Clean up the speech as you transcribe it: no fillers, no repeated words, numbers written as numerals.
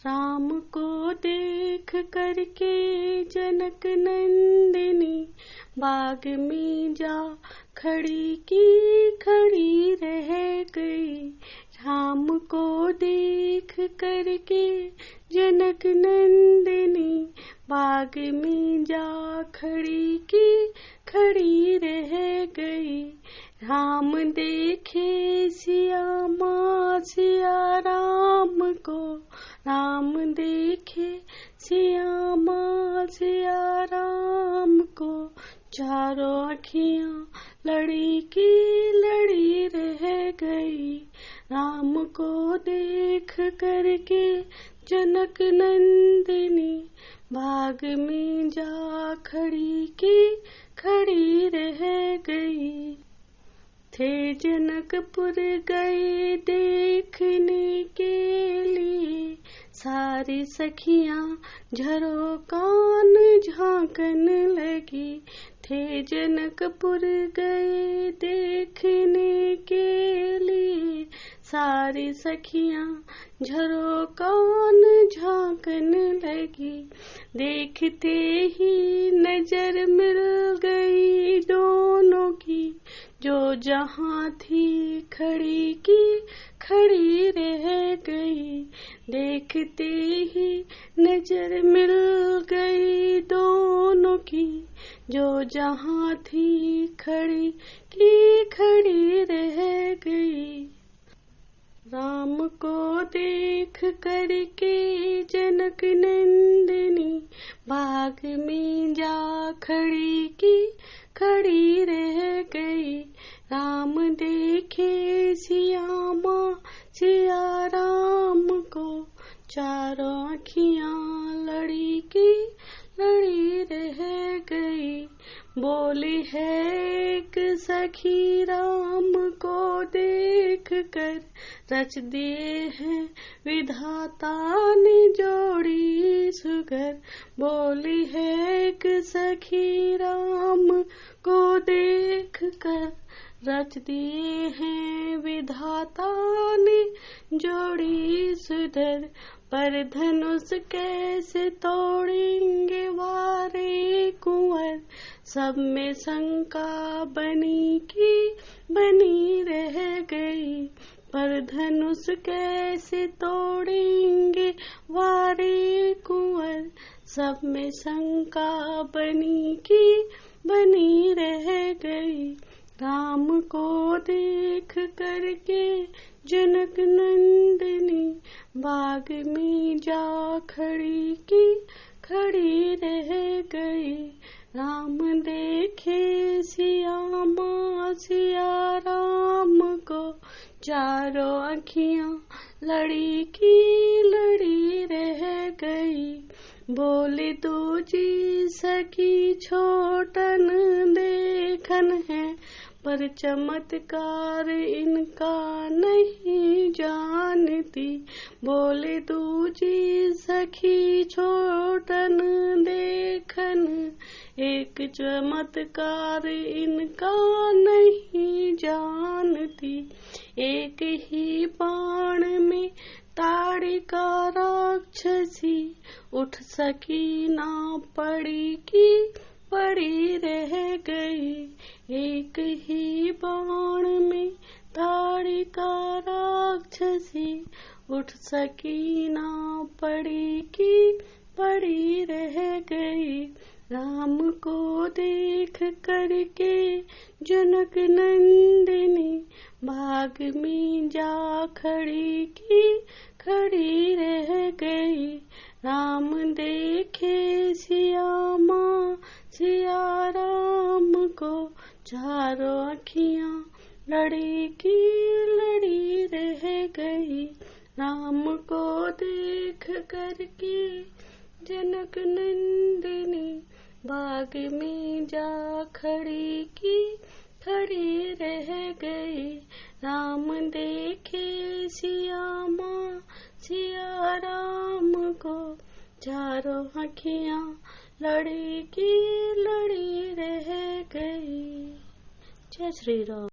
राम को देख करके जनक नंदिनी बाग में जा खड़ी की खड़ी रह गई। राम को देख करके जनक नंदिनी बाग में जा खड़ी की खड़ी रह गई। राम देखे सिया माँ सिया राम को, राम देखे सिया माँ सिया राम को, चारों अखियाँ लड़ी की लड़ी रह गई। राम को देख करके जनक नंदिनी बाग में जा खड़ी की खड़ी रह गई। थे जनकपुर गए देखने के लिए, सारी सखियां झरोकान झांकन लगी। थे जनकपुर गए देखने के लिए, सारी सखियां झरोकान झांकन लगी। देखते ही नजर मिल गई दोनों की, जो जहाँ थी खड़ी की खड़ी रह गई। देखते ही नजर मिल गई दोनों की, जो जहाँ थी खड़ी की खड़ी रह गई। राम को देख करके जनक नंदिनी बाग में जा खड़ी की खड़ी रह गई। राम देखे सिया माँ सिया राम को, चारों अखियाँ लड़ी की लड़ी रह गई। बोली है एक सखी राम को देख कर, रच दिए हैं विधाता ने जोड़ी सुगर। बोली है एक सखी राम को देख कर, रच दिए हैं विधाता ने जोड़ी सुधर। पर धनुष कैसे तोड़ेंगे वारे कुंवर, सब में शंका बनी की बनी रह गई। पर धनुष कैसे तोड़ेंगे वारे कुंवर, सब में शंका बनी की बनी रह गई। राम को देख करके जनक नंदिनी बाग में जा खड़ी की खड़ी रह गई। राम देखे सिया माँ सिया राम को, चारों अखियाँ लड़ी की लड़ी रह गई। बोले दूजी सखी छोटन देखन है, पर चमत्कार इनका नहीं जानती। बोले दूजी सखी छोटन देखन, एक चमत्कार इनका नहीं जानती। एक ही बाण में ताड़िका राक्षसी, उठ सकी ना पड़ी की पड़ी रह गई। एक ही बाण में ताड़िका राक्षसी, उठ सकी ना पड़ी की पड़ी रह गई। राम को देख करके जनक नंदिनी बाग में जा खड़ी की खड़ी रह गई। राम देखे सिया माँ सिया राम को, चारों अखियाँ लड़ी की लड़ी रह गई। राम को देख करके जनक नंदिनी बाग में जा खड़ी की खड़ी रह गई। राम देखे सिया माँ सिया राम को, चारों अखियाँ लड़ी की लड़ी रह गई। जय श्री राम।